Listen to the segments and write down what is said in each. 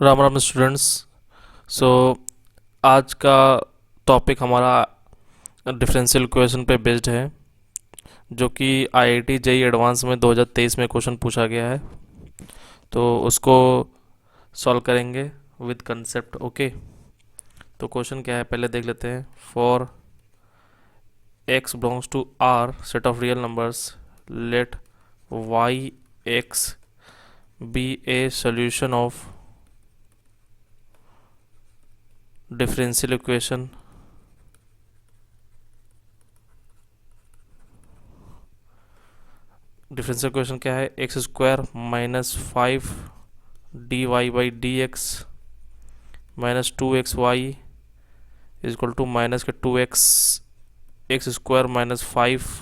Ram Ram students. सो आज का topic हमारा डिफरेंशियल इक्वेशन पे बेस्ड है, जो कि आईआईटी जेईई एडवांस में 2023 में क्वेश्चन पूछा गया है। तो उसको सॉल्व करेंगे विद कंसेप्ट। ओके, तो क्वेश्चन क्या है पहले देख लेते हैं। For x belongs to r set of real numbers, let y x be a solution of differential equation differential equation क्या है, x square minus 5 dy/dx minus 2xy is equal to minus के 2x x square minus 5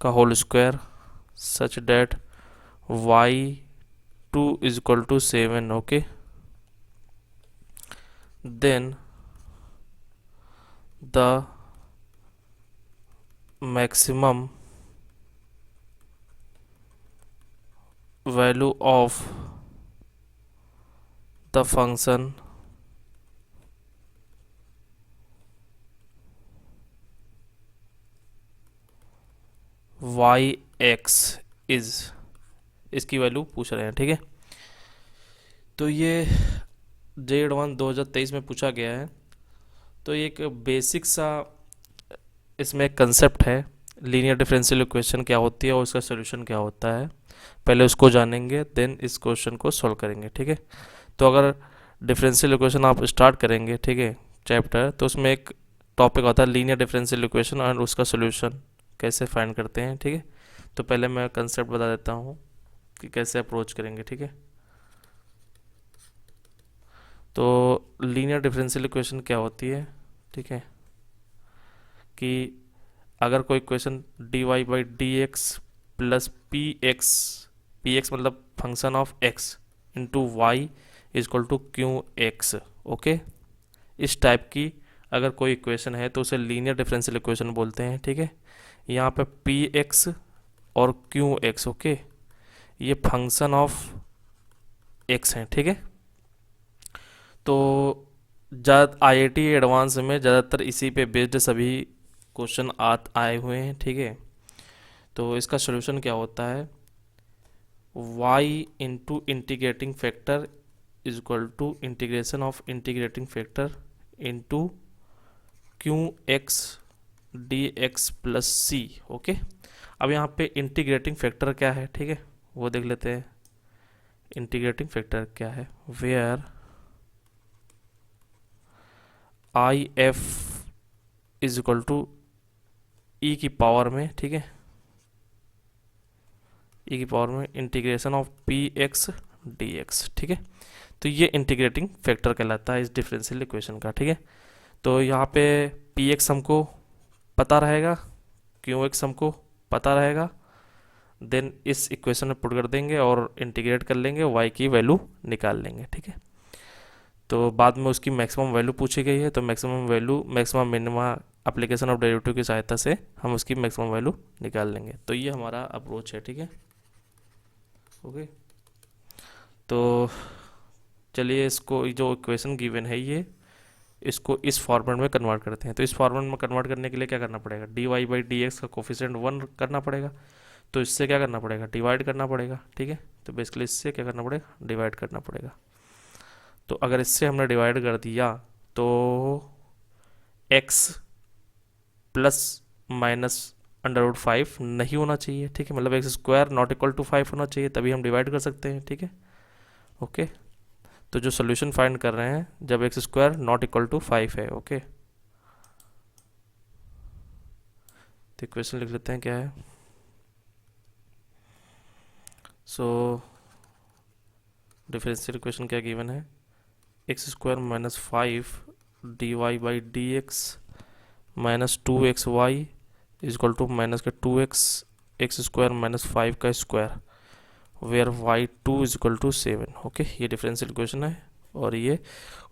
का whole square such that y2 is equal to 7। Okay, then the maximum value of the function y x is, इसकी वैल्यू पूछ रहे हैं। ठीक है, तो ये जे एडवांस 2023 में पूछा गया है। तो ये एक बेसिक सा इसमें कंसेप्ट है, लीनियर डिफरेंशियल इक्वेशन क्या होती है और उसका सॉल्यूशन क्या होता है। पहले उसको जानेंगे, देन इस क्वेश्चन को सॉल्व करेंगे। ठीक है, तो अगर डिफरेंशियल इक्वेशन आप स्टार्ट करेंगे, ठीक है, चैप्टर, तो उसमें एक टॉपिक आता है लीनियर डिफरेंशियल इक्वेशन और उसका सॉल्यूशन कैसे फाइंड करते हैं। ठीक है, तो पहले मैं कंसेप्ट बता देता हूँ कि कैसे अप्रोच करेंगे। ठीक है, तो लीनियर डिफरेंशियल इक्वेशन क्या होती है, ठीक है, कि अगर कोई equation dy/dx plus P X मतलब function of x into Y is equal to Q x, okay, इस टाइप की अगर कोई इक्वेशन है तो उसे लीनियर डिफरेंशियल इक्वेशन बोलते हैं। ठीक है, यहाँ पे पी एक्स और क्यू एक्स, ओके, ये फंक्शन ऑफ एक्स हैं। ठीक है, तो ज़्यादा आईआईटी एडवांस में ज़्यादातर इसी पे बेस्ड सभी क्वेश्चन आए हुए हैं। ठीक है, तो इसका सॉल्यूशन क्या होता है, y into integrating factor is equal to integration of integrating factor into Q x D x plus C. Okay, अब यहाँ पे इंटीग्रेटिंग फैक्टर क्या है, ठीक है, वो देख लेते हैं। इंटीग्रेटिंग फैक्टर क्या है, where I F is equal to E की पावर में, ठीक है, ई की पावर में integration of P X D X. ठीक है, तो ये इंटीग्रेटिंग फैक्टर कहलाता है इस डिफरेंशियल इक्वेशन का। ठीक है, तो यहाँ पे पी एक्स हमको पता रहेगा, क्यू एक्स हमको पता रहेगा, देन इस इक्वेशन में पुट कर देंगे और इंटीग्रेट कर लेंगे, वाई की वैल्यू निकाल लेंगे। ठीक है, तो बाद में उसकी मैक्सिमम वैल्यू पूछी गई है, तो maximum value maximum minima application of derivative की सहायता से हम उसकी मैक्सिमम वैल्यू निकाल लेंगे। तो ये हमारा अप्रोच है। ठीक है, ओके, तो चलिए इसको जो इक्वेशन गिवन है ये इसको इस फॉर्मेट में कन्वर्ट करते हैं। तो इस फॉर्मेट में कन्वर्ट करने के लिए क्या करना पड़ेगा, dy/dx का कोफिशिएंट 1 करना पड़ेगा, तो इससे क्या करना पड़ेगा, डिवाइड करना पड़ेगा। ठीक है, तो बेसिकली इससे क्या करना पड़ेगा, डिवाइड करना पड़ेगा। तो अगर इससे हमने डिवाइड कर दिया तो x प्लस माइनस √5 नहीं होना चाहिए। ठीक है, मतलब x square not equal to 5 होना चाहिए, तभी हम डिवाइड कर सकते हैं। ठीक है, ओके, तो जो सोल्यूशन फाइंड कर रहे हैं जब x square not equal to 5 है। ओके, तो इक्वेशन लिख लेते हैं क्या है। सो डिफरेंशियल इक्वेशन क्या गिवन है, x square minus 5 dy/dx minus 2xy is equal to minus के 2x एक्स स्क्वायर माइनस 5 का square where y2 is equal to 7। Okay, ये डिफरेंशियल इक्वेशन है और ये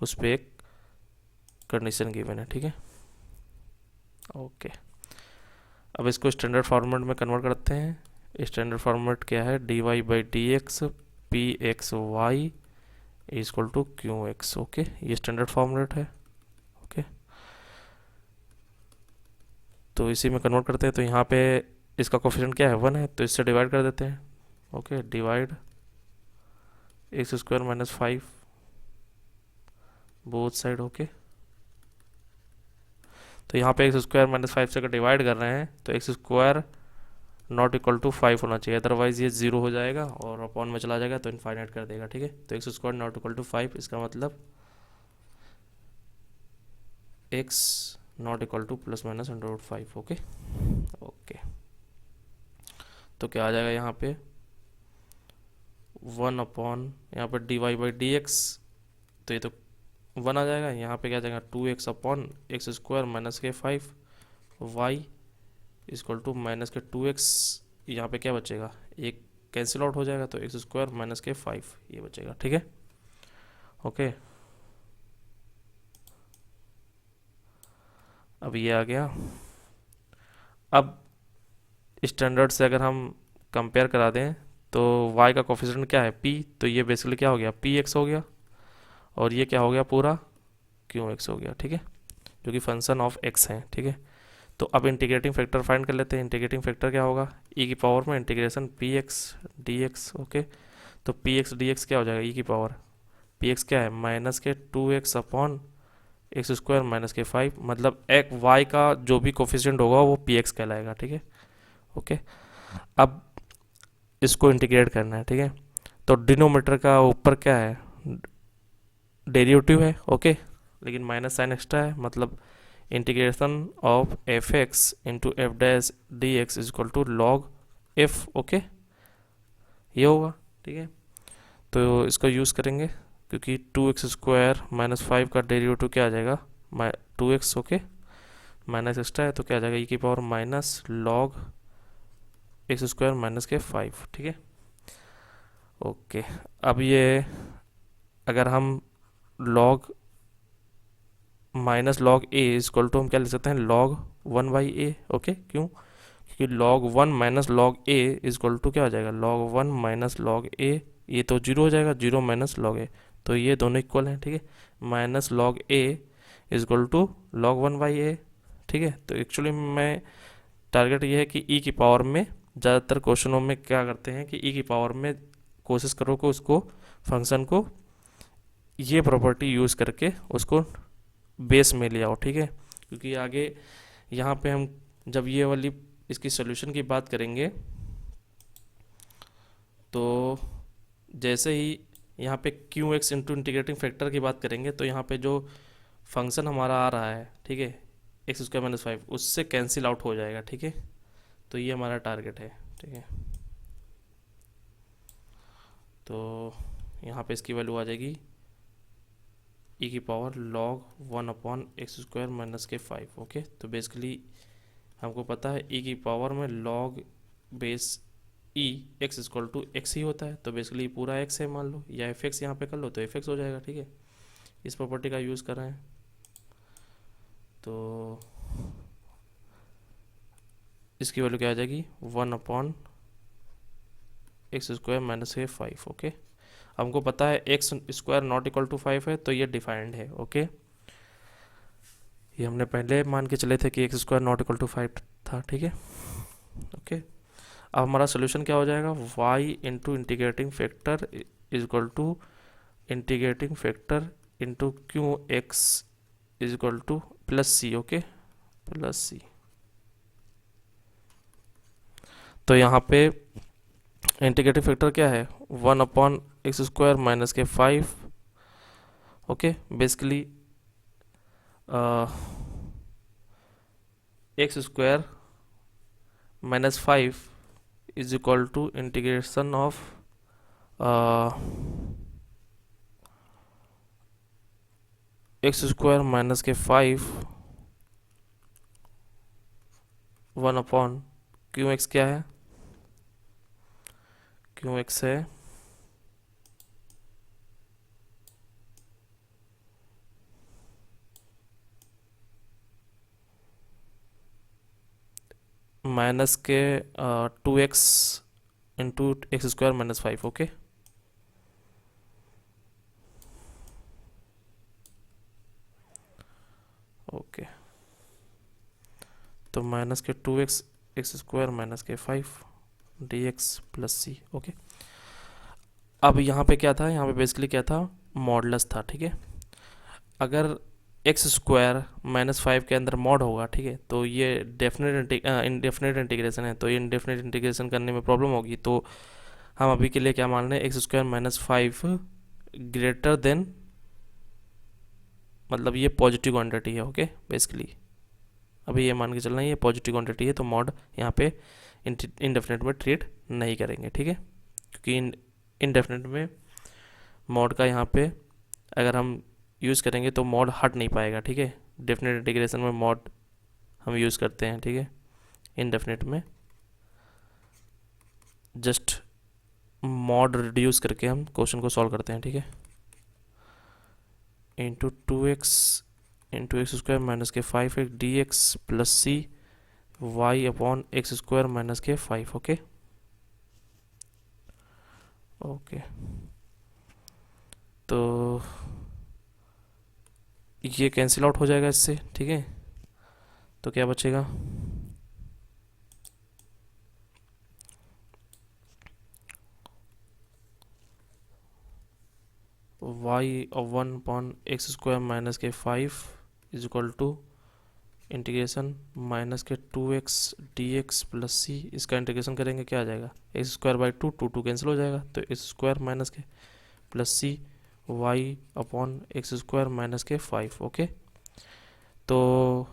उस पर एक कंडीशन गिवन है। ठीक है, ओके, अब इसको स्टैंडर्ड फॉर्मेट में कन्वर्ट करते हैं। स्टैंडर्ड फॉर्मेट क्या है, dy/dx pxy is equal to Q x. Okay, ये स्टैंडर्ड फॉर्मूलेट है। ओके, तो इसी में कन्वर्ट करते हैं। तो यहाँ पे इसका कोफिशिएंट क्या है, 1 है, तो इससे डिवाइड कर देते हैं। Okay, divide x square minus 5 both side. Okay, तो यहाँ पे एक्स स्क्वायर माइनस 5 से अगर डिवाइड कर रहे हैं तो x square not equal to 5 होना चाहिए, अदरवाइज ये 0 हो जाएगा और अपॉन में चला जाएगा तो इनफाइनाइट कर देगा। ठीक है, तो x square not equal to 5, इसका मतलब x not equal to plus minus under root 5। Okay okay, तो क्या आ जाएगा यहाँ पे 1 अपॉन यहाँ पर d y by d x, तो ये तो 1 आ जाएगा। यहाँ पे क्या आ जाएगा 2x upon x square minus के 5 वाई इक्वल टू माइनस के 2x। यहाँ पे क्या बचेगा, एक कैंसिल आउट हो जाएगा, तो एक्स स्क्वायर माइनस के 5 ये बचेगा। ठीक है, ओके, अब ये आ गया। अब स्टैंडर्ड से अगर हम कंपेयर करा दें तो y का कोफिशिएंट क्या है p, तो ये बेसिकली क्या हो गया px हो गया, और ये क्या हो गया पूरा qx हो गया। ठीक है, जो कि फंक्शन ऑफ x है। ठीक है, तो अब इंटीग्रेटिंग फैक्टर फाइंड कर लेते हैं। इंटीग्रेटिंग फैक्टर क्या होगा, e की पावर में इंटीग्रेशन px dx। ओके, तो px dx क्या हो जाएगा, e की पावर px क्या है माइनस के 2x upon x square minus के 5, मतलब एक y का जो भी कोफिशिएंट होगा वो px कहलाएगा। ठीक है, ओके, अब इसको इंटीग्रेट करना है। ठीक है, तो डिनोमीटर का ऊपर क्या है डेरिवेटिव है। ओके, लेकिन माइनस साइन एक्स्ट्रा है, मतलब integration of f x into f dash d x is equal to log f. Okay, ये होगा। ठीक है, तो इसका यूज़ करेंगे क्योंकि 2x स्क्वायर माइनस 5 का डेरिवेटिव क्या आ जाएगा 2x। ओके, माइनस एक्स्ट्रा है तो क्या आ जाएगा e की power minus log x square minus के 5। ठीक है, ओके, अब ये अगर हम log minus log A equal to हम क्या लिख सकते हैं लॉग 1 बाई ए। ओके, क्यों, क्योंकि log 1 minus log A equal to क्या हो जाएगा लॉग 1 माइनस लॉग ए, ये तो 0 हो जाएगा, 0 माइनस लॉग ए, तो ये दोनों इक्वल हैं। ठीक है, minus log A equal to log 1 by A. ठीक है, तो एक्चुअली मैं टारगेट ये है कि ई की पावर में ज़्यादातर क्वेश्चनों में क्या करते हैं कि ई की पावर में कोशिश करो कि उसको फंक्शन को ये प्रॉपर्टी यूज़ करके उसको बेस में ले आओ। ठीक है, क्योंकि आगे यहाँ पे हम जब ये वाली इसकी सोल्यूशन की बात करेंगे तो जैसे ही यहाँ पे Q x into integrating factor की बात करेंगे तो यहाँ पे जो फंक्शन हमारा आ रहा है, ठीक है, एक्स स्क्वायर माइनस 5 उससे कैंसिल आउट हो जाएगा। ठीक है, तो ये हमारा टारगेट है। ठीक है, तो यहाँ पे इसकी वैल्यू आ जाएगी ई की power log 1 upon x square minus के 5। ओके, तो बेसिकली हमको पता है ई की पावर में log base E X equal to X ही होता है, तो बेसिकली पूरा एक्स है मान लो, या एफ एक्स यहाँ पे कर लो तो एफ एक्स हो जाएगा। ठीक है, इस प्रॉपर्टी का यूज़ कर रहे हैं, तो इसकी वैल्यू क्या आ जाएगी 1 अपॉन एक्स स्क्वायर माइनस के 5। ओके, हमको पता है x square not equal to 5 है, तो ये डिफाइंड है। ओके, ये हमने पहले मान के चले थे कि x square not equal to 5 था। ठीक है, ओके, अब हमारा सोल्यूशन क्या हो जाएगा y into integrating factor is equal to integrating factor into Q X is equal to plus C. Okay, plus C, तो यहाँ पे इंटीग्रेटिंग फैक्टर क्या है 1 अपॉन एक्स स्क्वायर माइनस के 5। Okay, basically x square minus 5 is equal to integration of x square minus के 5 1 upon Q x क्या है, Q x है माइनस के 2x into x square minus 5। Okay, okay, तो minus के 2x x square minus के 5 dx plus सी। Okay, अब यहाँ पे क्या था, यहाँ पे बेसिकली क्या था, मॉडुलस था। ठीक है, अगर एक्स स्क्वायर माइनस 5 के अंदर मॉड होगा, ठीक है, तो ये इंडेफिनेट इंटीग्रेशन है, तो ये इंडेफिनेट इंटीग्रेशन करने में प्रॉब्लम होगी। तो हम अभी के लिए क्या मान रहे हैं, x square minus 5 greater than, मतलब ये पॉजिटिव क्वांटिटी है। ओके, बेसिकली अभी ये मान के चलना है ये पॉजिटिव क्वांटिटी है, तो मॉड यहाँ पे इंडेफिनेट में ट्रीट नहीं करेंगे। ठीक है, क्योंकि इंडेफिनेट में मॉड का यहाँ पे अगर हम यूज़ करेंगे तो मॉड हट नहीं पाएगा। ठीक है, डेफिनेट इंटीग्रेशन में मॉड हम यूज़ करते हैं। ठीक है, इनडेफिनेट में जस्ट मॉड रिड्यूस करके हम क्वेश्चन को सॉल्व करते हैं। ठीक है, into 2x into x square minus के 5x dx प्लस सी y upon x square minus के 5। ओके ओके, तो ये कैंसिल आउट हो जाएगा इससे। ठीक है, तो क्या बचेगा, y of 1 upon x square minus के 5 is equal to integration minus के 2x dx प्लस सी। इसका इंटीग्रेशन करेंगे क्या आ जाएगा, एक्स स्क्वायर बाई 2, 2 कैंसिल हो जाएगा, तो एक्स स्क्वायर माइनस के प्लस सी y upon x square minus के 5। ओके, तो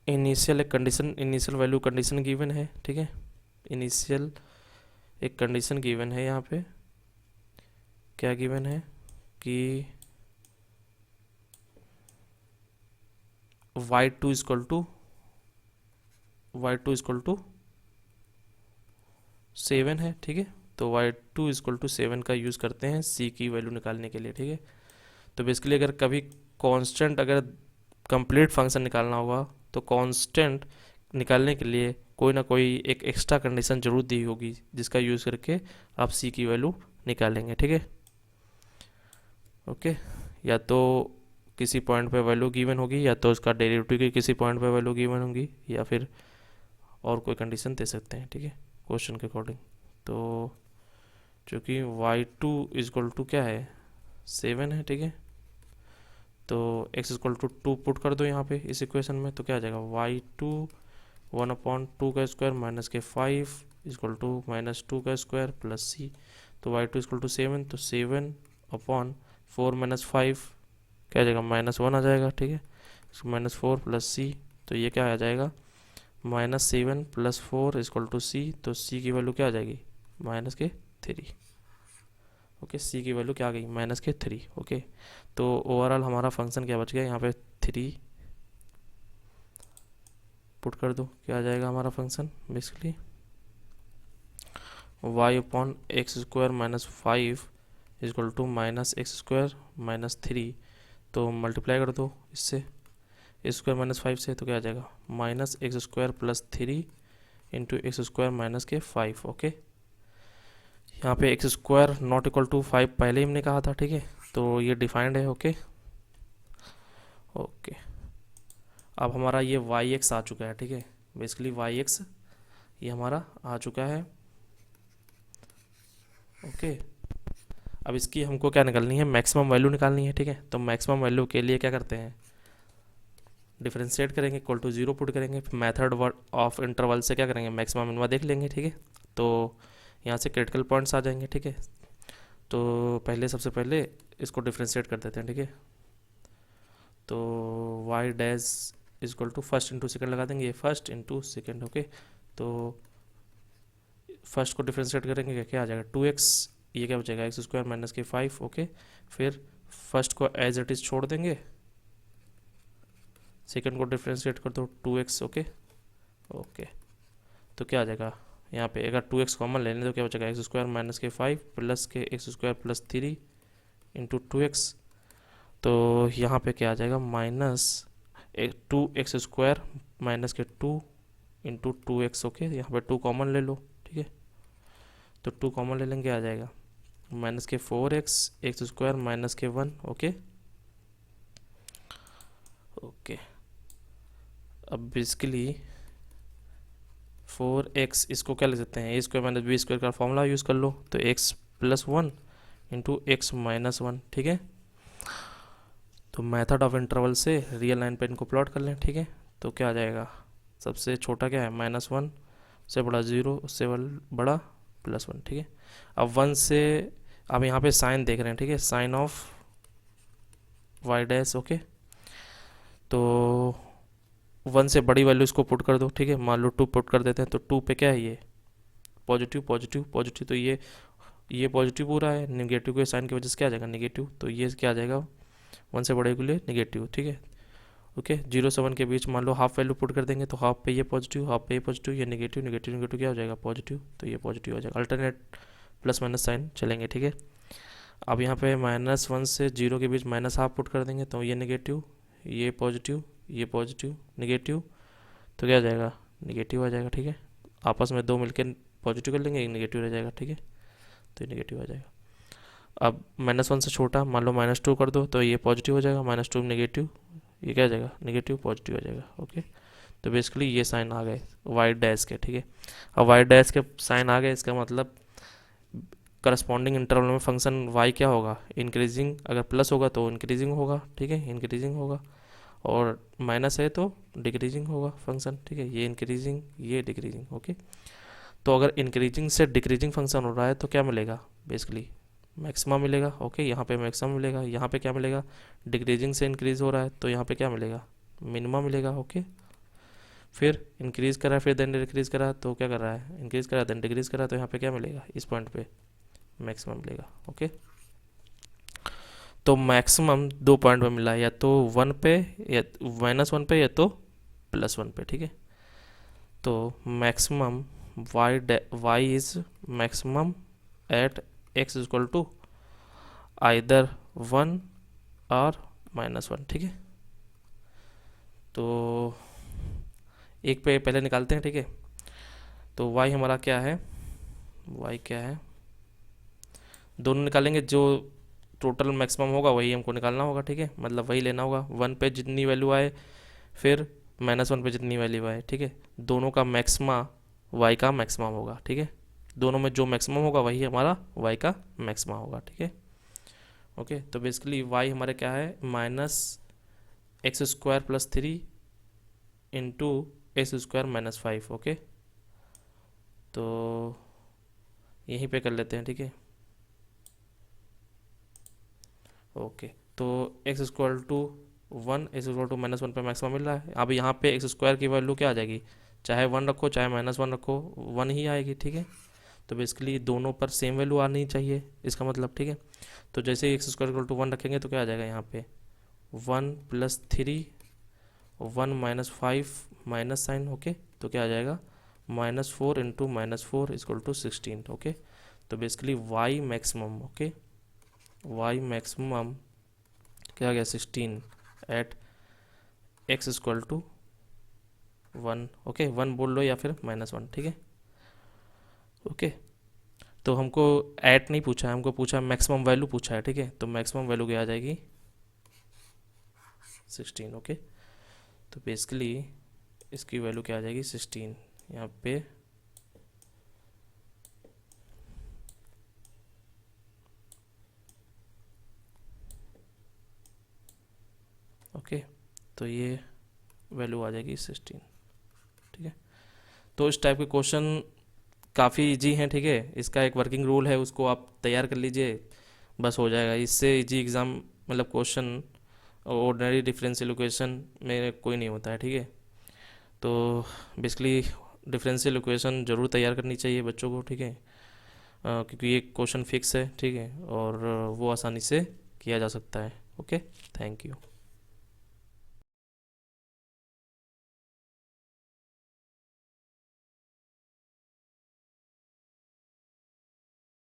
इनिशियल एक condition, initial value condition given है। ठीक है, इनिशियल एक कंडीशन गिवन है, यहाँ पे क्या गिवन है कि y2 इक्वल टू 7 है। ठीक है, तो y2 इक्वल टू 7 का यूज़ करते हैं c की वैल्यू निकालने के लिए। ठीक है, तो बेसिकली अगर कभी कांस्टेंट, अगर कंप्लीट फंक्शन निकालना होगा तो कांस्टेंट निकालने के लिए कोई ना कोई एक एक्स्ट्रा कंडीशन जरूर दी होगी, जिसका यूज़ करके आप c की वैल्यू निकालेंगे। ठीक है, ओके, या तो किसी पॉइंट पे वैल्यू गिवन होगी, या तो उसका डेरिवेटिव की किसी पॉइंट पे वैल्यू गिवन होगी, या फिर और कोई कंडीशन दे सकते हैं। ठीक है, क्वेश्चन के अकॉर्डिंग। तो चूँकि y2 इक्वल टू क्या है, 7 है। ठीक है, तो x इक्वल टू 2 पुट कर दो यहाँ पे इस इक्वेशन में, तो क्या आ जाएगा, y2 1 अपॉन 2 का स्क्वायर माइनस के 5 इक्वल टू माइनस 2 का स्क्वायर प्लस सी। तो y2 इक्वल टू 7, तो 7 अपॉन 4 माइनस 5 क्या आ जाएगा, -1 आ जाएगा। ठीक है, -4 प्लस सी, तो ये क्या आ जाएगा, -7 प्लस 4 इक्वल टू सी। तो सी की वैल्यू क्या आ जाएगी, -3। ओके, सी की वैल्यू क्या आ गई, -3। ओके, तो ओवरऑल हमारा फंक्शन क्या बच गया, यहाँ पे 3 पुट कर दो, क्या आ जाएगा हमारा function, basically y upon x square minus 5 equal to minus x square minus 3। तो मल्टीप्लाई कर दो इससे, एक्स स्क्वायर माइनस 5 से, तो क्या आ जाएगा, minus x square plus 3 into x square minus के 5। ओके, यहाँ पे x square not equal to 5 पहले ही हमने कहा था। ठीक है, तो ये डिफाइंड है। ओके ओके, अब हमारा ये वाई एक्स आ चुका है। ठीक है, बेसिकली वाई एक्स ये हमारा आ चुका है। ओके, अब इसकी हमको क्या निकालनी है, मैक्सिमम वैल्यू निकालनी है। ठीक है, तो मैक्सिमम वैल्यू के लिए क्या करते हैं, डिफरेंशिएट करेंगे, इक्वल टू 0 पुट करेंगे, फिर मेथड ऑफ इंटरवल से क्या करेंगे, मैक्सिमम मिनिमा देख लेंगे। ठीक है, तो यहाँ से क्रिटिकल पॉइंट्स आ जाएंगे। ठीक है, तो पहले सबसे पहले इसको डिफरेंशिएट कर देते हैं। ठीक है, तो y dash equal to first into second लगा देंगे, ये फर्स्ट इंटू सेकेंड। ओके, तो फर्स्ट को डिफरेंशिएट करेंगे, क्या आ जाएगा, 2x, ये क्या बचेगा, एक्स स्क्वायर माइनस के 5। ओके, फिर फर्स्ट को एज इट इज़ छोड़ देंगे, सेकेंड को डिफरेंशिएट कर दो 2x। ओके ओके, तो क्या आ जाएगा, यहाँ पे अगर 2x कॉमन ले लें तो क्या बचेगा, एक्स स्क्वायर माइनस के 5 प्लस के x square plus 3 into 2x। तो यहाँ पे क्या आ जाएगा, माइनस 2x स्क्वायर माइनस के 2 इंटू 2x। ओके, यहाँ पे 2 कॉमन ले लो। ठीक है, तो 2 कॉमन ले लेंगे, आ जाएगा माइनस के 4x एक्स स्क्वायर माइनस के 1। ओके ओके, अब बेसिकली 4x इसको क्या लिख सकते हैं, ए स्क्वायर माइनस बी स्क्वायर का फॉर्मूला यूज़ कर लो, तो x plus 1 into x minus 1, ठीक है। तो मेथड ऑफ इंटरवल से रियल लाइन पे इनको प्लॉट कर लें, ठीक है। तो क्या आ जाएगा, सबसे छोटा क्या है -1, उससे बड़ा 0, उससे बड़ा +1, ठीक है। अब 1 से अब यहाँ पे साइन देख रहे हैं, ठीक है, sign of y dash, okay. तो 1 से बड़ी वैल्यू इसको पुट कर दो, ठीक है, मान लो 2 पुट कर देते हैं, तो 2 पे क्या है, ये पॉजिटिव पॉजिटिव पॉजिटिव, तो ये पॉजिटिव पूरा है, नेगेटिव के साइन की वजह से क्या आ जाएगा नेगेटिव, तो ये क्या आ जाएगा 1 से बड़े के लिए नेगेटिव, ठीक है, ओके। 0 से 1 के बीच मान लो हाफ वैल्यू पुट कर देंगे, तो हाफ पे ये पॉजिटिव, हाफ पे ये पॉजिटिव, ये नेगेटिव, नेगेटिव नेगेटिव क्या हो जाएगा पॉजिटिव, तो ये पॉजिटिव हो जाएगा, अल्टरनेट प्लस माइनस साइन चलेंगे, ठीक है। अब यहाँ पे -1 से 0 के बीच माइनस हाफ पुट कर देंगे, तो ये नेगेटिव, ये पॉजिटिव, ये पॉजिटिव, नेगेटिव, तो क्या आ जाएगा नेगेटिव आ जाएगा, ठीक है। आपस में दो मिलकर पॉजिटिव कर लेंगे, एक नेगेटिव रह जाएगा, ठीक है, तो ये नेगेटिव आ जाएगा। अब -1 से छोटा मान लो -2 कर दो, तो ये पॉजिटिव हो जाएगा, -2 नेगेटिव, ये क्या आ जाएगा नेगेटिव पॉजिटिव आ जाएगा, ओके। तो बेसिकली ये साइन आ गए वाई डैश के, ठीक है। अब वाई डैश के साइन आ गए, इसका मतलब करस्पॉन्डिंग इंटरवल में फंक्शन वाई क्या होगा, इंक्रीजिंग, अगर प्लस होगा तो इंक्रीजिंग होगा, ठीक है, इंक्रीजिंग होगा, और माइनस है तो डिक्रीजिंग होगा फंक्शन, ठीक है, ये इंक्रीजिंग ये डिक्रीजिंग, ओके। तो अगर इंक्रीजिंग से डिक्रीजिंग फंक्शन हो रहा है तो क्या मिलेगा, बेसिकली मैक्सिमा मिलेगा, ओके। यहाँ पे मैक्सिमम मिलेगा, यहाँ पे क्या मिलेगा, डिक्रीजिंग से इंक्रीज हो रहा है तो यहाँ पे क्या मिलेगा मिनिमम मिलेगा, ओके। फिर इंक्रीज करा, फिर देन डिक्रीज करा, तो क्या कर रहा है इंक्रीज करा देन डिक्रीज करा, तो यहाँ पे क्या मिलेगा इस पॉइंट पे मैक्सिमम मिलेगा, ओके। तो मैक्सिमम 2 पॉइंट पे मिला है, या तो 1 पे या -1 पे या तो +1 पे, ठीक है। तो maximum y is maximum at x equal to either 1 और -1, ठीक है। तो एक पे पहले निकालते हैं, ठीक है। तो y हमारा क्या है, y क्या है, दोनों निकालेंगे, जो टोटल मैक्सिमम होगा वही हमको निकालना होगा, ठीक है, मतलब वही लेना होगा, 1 पे जितनी वैल्यू आए फिर -1 पे जितनी वैल्यू आए, ठीक है। दोनों का मैक्सिमा y का मैक्सिमम होगा, ठीक है, दोनों में जो मैक्सिमम होगा वही हमारा y का मैक्सिमा होगा, ठीक है, ओके। तो बेसिकली y हमारे क्या है -x² + 3 इंटू x² - 5, ओके। तो यहीं पे कर लेते हैं, ठीक है, ओके। तो x equal to 1, x equal to -1 पे मैक्सिमम मिल रहा है। अब यहाँ पे x² की वैल्यू क्या आ जाएगी, चाहे 1 रखो चाहे -1 रखो 1 ही आएगी, ठीक है। तो बेसिकली दोनों पर सेम वैल्यू आनी चाहिए इसका मतलब, ठीक है। तो जैसे ही x² इक्वल टू 1 रखेंगे तो क्या आ जाएगा यहाँ पे 1 + 3 1 - 5 माइनस साइन, ओके। तो क्या आ जाएगा -4 इंटू -4 इक्वल टू 16, ओके। तो basically y maximum, okay, y maximum क्या आ गया 16 at x equal to 1, okay, 1 बोल लो या फिर -1, ठीक है, ओके। तो हमको एट नहीं पूछा है, हमको पूछा मैक्सिमम वैल्यू पूछा है, ठीक है। तो मैक्सिमम वैल्यू क्या आ जाएगी 16, ओके। तो बेसिकली इसकी वैल्यू क्या आ जाएगी 16 यहाँ पे, ओके। तो ये वैल्यू आ जाएगी 16, ठीक है। तो इस टाइप के क्वेश्चन काफ़ी इजी हैं, ठीक है। इसका एक वर्किंग रूल है, उसको आप तैयार कर लीजिए, बस हो जाएगा। इससे इजी एग्ज़ाम मतलब क्वेश्चन ऑर्डिनरी डिफरेंशियल इक्वेशन में कोई नहीं होता है, ठीक है। तो बेसिकली डिफरेंशियल इक्वेशन ज़रूर तैयार करनी चाहिए बच्चों को, ठीक है, क्योंकि ये क्वेश्चन फिक्स है, ठीक है, और वो आसानी से किया जा सकता है, ओके। Thank you.